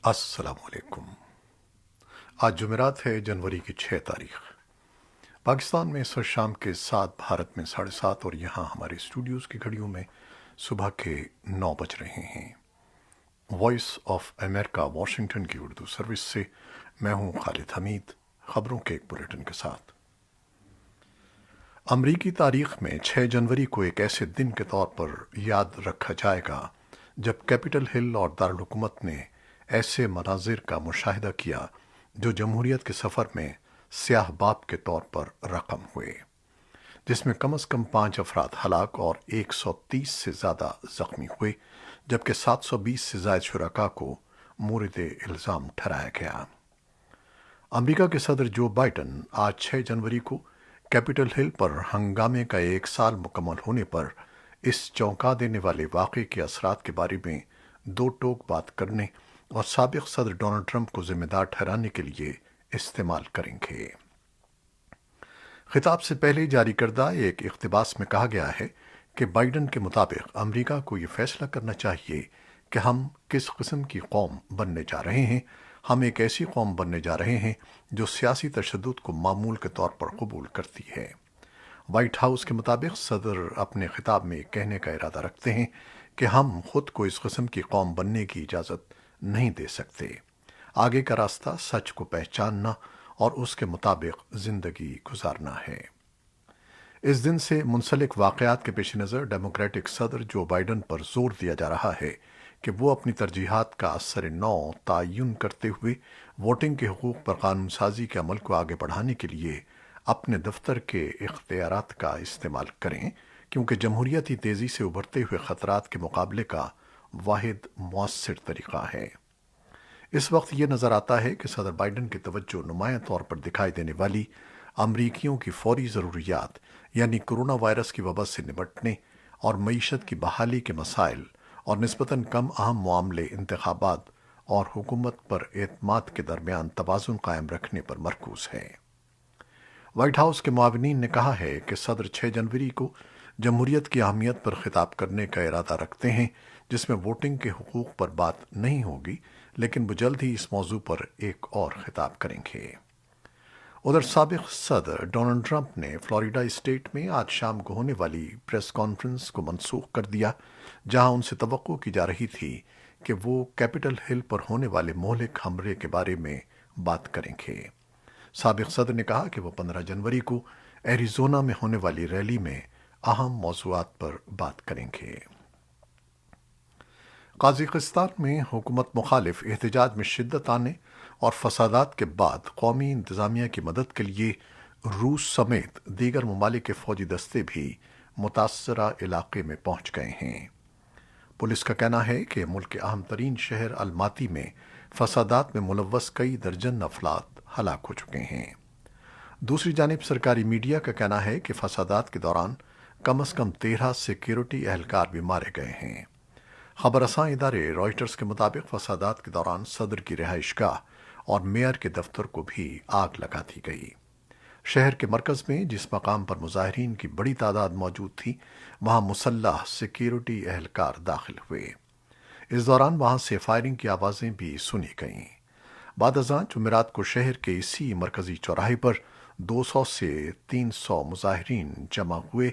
السلام علیکم۔ آج جمعرات ہے، جنوری کی 6 تاریخ۔ پاکستان میں اس وقت شام کے 7، بھارت میں 7:30 اور یہاں ہمارے اسٹوڈیوز کی گھڑیوں میں صبح کے 9 بج رہے ہیں۔ وائس آف امریکہ واشنگٹن کی اردو سروس سے میں ہوں خالد حمید، خبروں کے ایک بلیٹن کے ساتھ۔ امریکی تاریخ میں 6 جنوری کو ایک ایسے دن کے طور پر یاد رکھا جائے گا جب کیپٹل ہل اور دارالحکومت نے ایسے مناظر کا مشاہدہ کیا جو جمہوریت کے سفر میں سیاہ باب کے طور پر رقم ہوئے، جس میں کم از کم 5 افراد ہلاک اور 130 سے زیادہ زخمی ہوئے، جبکہ 720 سے زائد شرکاء کو مورد الزام ٹھہرایا گیا۔ امریکہ کے صدر جو بائیڈن آج 6 جنوری کو کیپٹل ہل پر ہنگامے کا 1 سال مکمل ہونے پر اس چونکا دینے والے واقعے کے اثرات کے بارے میں دو ٹوک بات کرنے اور سابق صدر ڈونلڈ ٹرمپ کو ذمہ دار ٹھہرانے کے لیے استعمال کریں گے۔ خطاب سے پہلے جاری کردہ ایک اقتباس میں کہا گیا ہے کہ بائیڈن کے مطابق امریکہ کو یہ فیصلہ کرنا چاہیے کہ ہم کس قسم کی قوم بننے جا رہے ہیں۔ ہم ایک ایسی قوم بننے جا رہے ہیں جو سیاسی تشدد کو معمول کے طور پر قبول کرتی ہے۔ وائٹ ہاؤس کے مطابق صدر اپنے خطاب میں کہنے کا ارادہ رکھتے ہیں کہ ہم خود کو اس قسم کی قوم بننے کی اجازت نہیں دے سکتے۔ آگے کا راستہ سچ کو پہچاننا اور اس کے مطابق زندگی گزارنا ہے۔ اس دن سے منسلک واقعات کے پیش نظر ڈیموکریٹک صدر جو بائیڈن پر زور دیا جا رہا ہے کہ وہ اپنی ترجیحات کا اثر نو تعین کرتے ہوئے ووٹنگ کے حقوق پر قانون سازی کے عمل کو آگے بڑھانے کے لیے اپنے دفتر کے اختیارات کا استعمال کریں، کیونکہ جمہوریت ہی تیزی سے ابھرتے ہوئے خطرات کے مقابلے کا واحد مؤثر طریقہ ہے۔ اس وقت یہ نظر آتا ہے کہ صدر بائیڈن کی توجہ نمایاں طور پر دکھائی دینے والی امریکیوں کی فوری ضروریات، یعنی کرونا وائرس کی وبا سے نمٹنے اور معیشت کی بحالی کے مسائل اور نسبتاً کم اہم معاملے، انتخابات اور حکومت پر اعتماد کے درمیان توازن قائم رکھنے پر مرکوز ہے۔ وائٹ ہاؤس کے معاونین نے کہا ہے کہ صدر 6 جنوری کو جمہوریت کی اہمیت پر خطاب کرنے کا ارادہ رکھتے ہیں، جس میں ووٹنگ کے حقوق پر بات نہیں ہوگی، لیکن وہ جلد ہی اس موضوع پر ایک اور خطاب کریں گے۔ ادھر سابق صدر ڈونلڈ ٹرمپ نے فلوریڈا اسٹیٹ میں آج شام کو ہونے والی پریس کانفرنس کو منسوخ کر دیا، جہاں ان سے توقع کی جا رہی تھی کہ وہ کیپٹل ہل پر ہونے والے مہلک حملے کے بارے میں بات کریں گے۔ سابق صدر نے کہا کہ وہ 15 جنوری کو ایریزونا میں ہونے والی ریلی میں اہم موضوعات پر بات کریں گے۔ قازقستان میں حکومت مخالف احتجاج میں شدت آنے اور فسادات کے بعد قومی انتظامیہ کی مدد کے لیے روس سمیت دیگر ممالک کے فوجی دستے بھی متاثرہ علاقے میں پہنچ گئے ہیں۔ پولیس کا کہنا ہے کہ ملک کے اہم ترین شہر الماتی میں فسادات میں ملوث کئی درجن افراد ہلاک ہو چکے ہیں۔ دوسری جانب سرکاری میڈیا کا کہنا ہے کہ فسادات کے دوران کم از کم 13 سیکیورٹی اہلکار بھی مارے گئے ہیں۔ خبر رساں ادارے رائٹرز کے مطابق فسادات کے دوران صدر کی رہائش گاہ اور میئر کے دفتر کو بھی آگ لگا دی گئی۔ شہر کے مرکز میں جس مقام پر مظاہرین کی بڑی تعداد موجود تھی، وہاں مسلح سیکیورٹی اہلکار داخل ہوئے۔ اس دوران وہاں سے فائرنگ کی آوازیں بھی سنی گئیں۔ بعد ازاں جمعرات کو شہر کے اسی مرکزی چوراہے پر 200 سے 300 مظاہرین جمع ہوئے،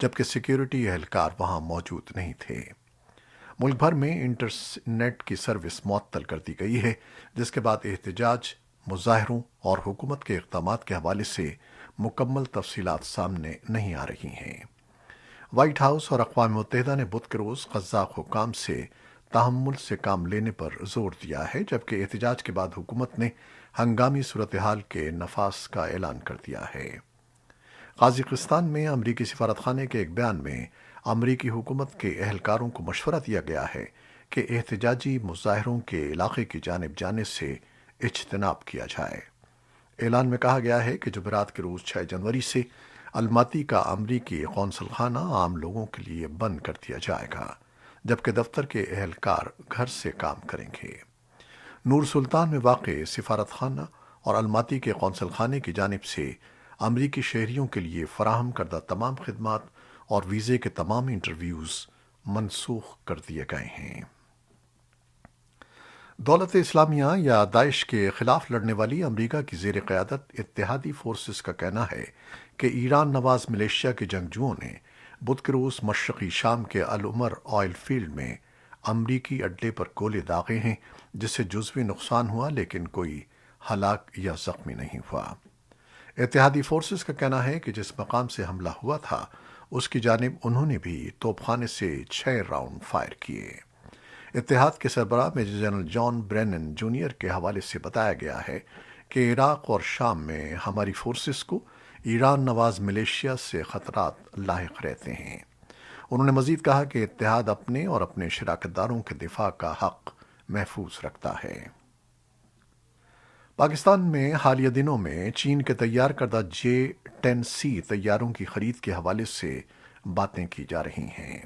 جبکہ سیکیورٹی اہلکار وہاں موجود نہیں تھے۔ ملک بھر میں انٹرنیٹ کی سروس معطل کر دی گئی ہے، جس کے بعد احتجاج، مظاہروں اور حکومت کے اقدامات کے حوالے سے مکمل تفصیلات سامنے نہیں آ رہی ہیں۔ وائٹ ہاؤس اور اقوام متحدہ نے بدھ کے روز قزاق حکام سے تحمل سے کام لینے پر زور دیا ہے، جبکہ احتجاج کے بعد حکومت نے ہنگامی صورتحال کے نفاذ کا اعلان کر دیا ہے۔ قازقستان میں امریکی سفارتخانے کے ایک بیان میں امریکی حکومت کے اہلکاروں کو مشورہ دیا گیا ہے کہ احتجاجی مظاہروں کے علاقے کی جانب جانے سے اجتناب کیا جائے۔ اعلان میں کہا گیا ہے کہ جمعرات کے روز 6 جنوری سے الماتی کا امریکی قونصل خانہ عام لوگوں کے لیے بند کر دیا جائے گا، جبکہ دفتر کے اہلکار گھر سے کام کریں گے۔ نور سلطان میں واقع سفارت خانہ اور الماتی کے قونصل خانے کی جانب سے امریکی شہریوں کے لیے فراہم کردہ تمام خدمات اور ویزے کے تمام انٹرویوز منسوخ کر دیے گئے ہیں۔ دولت اسلامیہ یا داعش کے خلاف لڑنے والی امریکہ کی زیر قیادت اتحادی فورسز کا کہنا ہے کہ ایران نواز ملیشیا کے جنگجوؤں نے بدھ کے روز مشرقی شام کے العمر آئل فیلڈ میں امریکی اڈے پر گولے داغے ہیں، جس سے جزوی نقصان ہوا لیکن کوئی ہلاک یا زخمی نہیں ہوا۔ اتحادی فورسز کا کہنا ہے کہ جس مقام سے حملہ ہوا تھا اس کی جانب انہوں نے بھی توپ خانے سے 6 راؤنڈ فائر کیے۔ اتحاد کے سربراہ major general John Brennen junior کے حوالے سے بتایا گیا ہے کہ عراق اور شام میں ہماری فورسز کو ایران نواز ملیشیا سے خطرات لاحق رہتے ہیں۔ انہوں نے مزید کہا کہ اتحاد اپنے اور اپنے شراکت داروں کے دفاع کا حق محفوظ رکھتا ہے۔ پاکستان میں حالیہ دنوں میں چین کے تیار کردہ J-10C طیاروں کی خرید کے حوالے سے باتیں کی جا رہی ہیں۔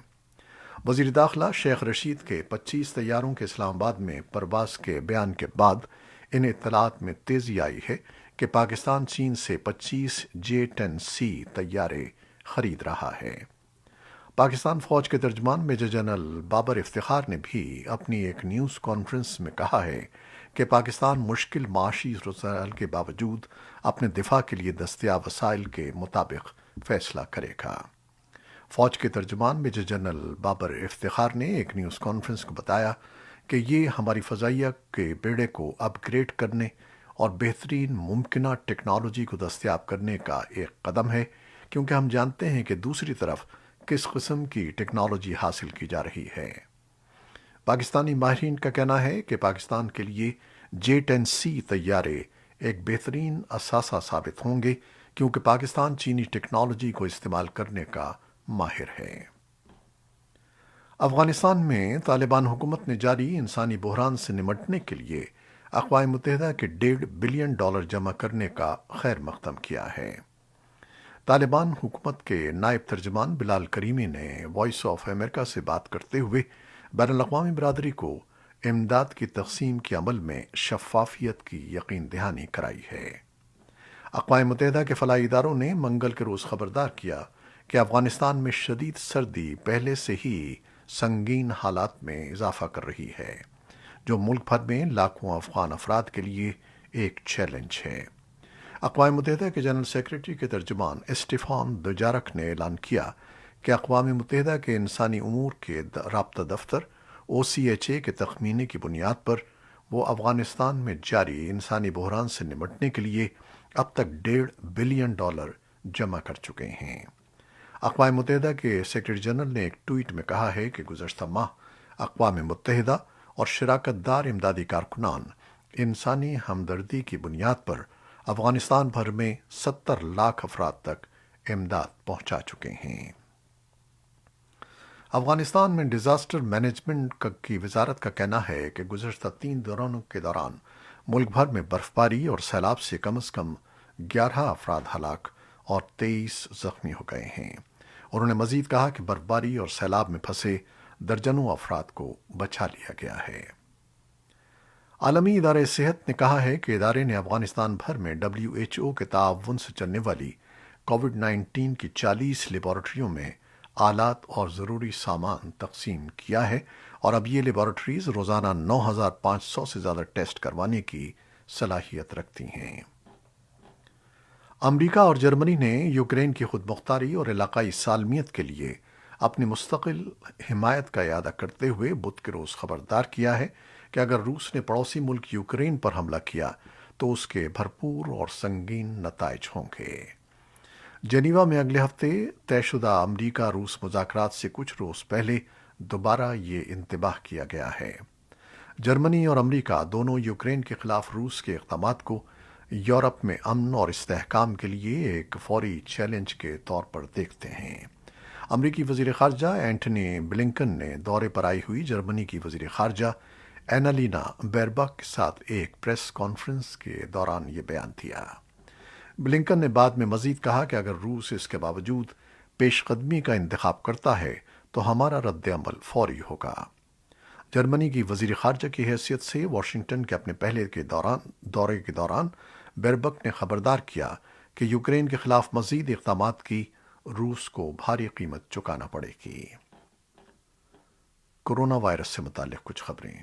وزیر داخلہ شیخ رشید کے 25 طیاروں کے اسلام آباد میں پرواز کے بیان کے بعد ان اطلاعات میں تیزی آئی ہے کہ پاکستان چین سے 25 J-10C طیارے خرید رہا ہے۔ پاکستان فوج کے ترجمان میجر جنرل بابر افتخار نے بھی اپنی ایک نیوز کانفرنس میں کہا ہے کہ پاکستان مشکل معاشی صورتحال کے باوجود اپنے دفاع کے لیے دستیاب وسائل کے مطابق فیصلہ کرے گا۔ فوج کے ترجمان میجر جنرل بابر افتخار نے ایک نیوز کانفرنس کو بتایا کہ یہ ہماری فضائیہ کے بیڑے کو اپ گریڈ کرنے اور بہترین ممکنہ ٹیکنالوجی کو دستیاب کرنے کا ایک قدم ہے، کیونکہ ہم جانتے ہیں کہ دوسری طرف کس قسم کی ٹیکنالوجی حاصل کی جا رہی ہے۔ پاکستانی ماہرین کا کہنا ہے کہ پاکستان کے لیے J-10C طیارے ایک بہترین اثاثہ ثابت ہوں گے، کیونکہ پاکستان چینی ٹیکنالوجی کو استعمال کرنے کا ماہر ہے۔ افغانستان میں طالبان حکومت نے جاری انسانی بحران سے نمٹنے کے لیے اقوام متحدہ کے $1.5 بلین جمع کرنے کا خیر مقدم کیا ہے۔ طالبان حکومت کے نائب ترجمان بلال کریمی نے وائس آف امریکہ سے بات کرتے ہوئے بین الاقوامی برادری کو امداد کی تقسیم کے عمل میں شفافیت کی یقین دہانی کرائی ہے۔ اقوام متحدہ کے فلاحی اداروں نے منگل کے روز خبردار کیا کہ افغانستان میں شدید سردی پہلے سے ہی سنگین حالات میں اضافہ کر رہی ہے، جو ملک بھر میں لاکھوں افغان افراد کے لیے ایک چیلنج ہے۔ اقوام متحدہ کے جنرل سیکریٹری کے ترجمان اسٹیفان دوجارک نے اعلان کیا کہ اقوام متحدہ کے انسانی امور کے رابطہ دفتر OCHA کے تخمینے کی بنیاد پر وہ افغانستان میں جاری انسانی بحران سے نمٹنے کے لیے اب تک $1.5 بلین جمع کر چکے ہیں۔ اقوام متحدہ کے سیکریٹری جنرل نے ایک ٹویٹ میں کہا ہے کہ گزشتہ ماہ اقوام متحدہ اور شراکت دار امدادی کارکنان انسانی ہمدردی کی بنیاد پر افغانستان بھر میں 70 لاکھ افراد تک امداد پہنچا چکے ہیں۔ ازافستان میں ڈیزاسٹر مینجمنٹ کی وزارت کا کہنا ہے کہ گزشتہ 3 دنوں کے دوران ملک بھر میں برفباری اور سیلاب سے کم از کم 11 افراد ہلاک اور 23 زخمی ہو گئے ہیں۔ انہوں نے مزید کہا کہ برفباری اور سیلاب میں پھنسے درجنوں افراد کو بچا لیا گیا ہے۔ عالمی ادارہ صحت نے کہا ہے کہ ادارے نے افغانستان بھر میں WHO کے تعاون سے چلنے والی کووڈ-19 کی 40 لیبارٹریوں میں آلات اور ضروری سامان تقسیم کیا ہے، اور اب یہ لیبارٹریز روزانہ 9500 سے زیادہ ٹیسٹ کروانے کی صلاحیت رکھتی ہیں۔ امریکہ اور جرمنی نے یوکرین کی خود مختاری اور علاقائی سالمیت کے لیے اپنی مستقل حمایت کا اعادہ کرتے ہوئے بدھ کے روز خبردار کیا ہے کہ اگر روس نے پڑوسی ملک یوکرین پر حملہ کیا تو اس کے بھرپور اور سنگین نتائج ہوں گے۔ جنیوا میں اگلے ہفتے طے شدہ امریکہ روس مذاکرات سے کچھ روز پہلے دوبارہ یہ انتباہ کیا گیا ہے۔ جرمنی اور امریکہ دونوں یوکرین کے خلاف روس کے اقدامات کو یورپ میں امن اور استحکام کے لیے ایک فوری چیلنج کے طور پر دیکھتے ہیں۔ امریکی وزیر خارجہ اینٹنی بلنکن نے دورے پر آئی ہوئی جرمنی کی وزیر خارجہ اینالینا بیرباک کے ساتھ ایک پریس کانفرنس کے دوران یہ بیان دیا۔ بلنکن نے بعد میں مزید کہا کہ اگر روس اس کے باوجود پیش قدمی کا انتخاب کرتا ہے تو ہمارا رد عمل فوری ہوگا۔ جرمنی کی وزیر خارجہ کی حیثیت سے واشنگٹن کے اپنے پہلے کے دورے کے دوران بیربک نے خبردار کیا کہ یوکرین کے خلاف مزید اقدامات کی روس کو بھاری قیمت چکانا پڑے گی۔ کورونا وائرس سے متعلق کچھ خبریں۔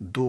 2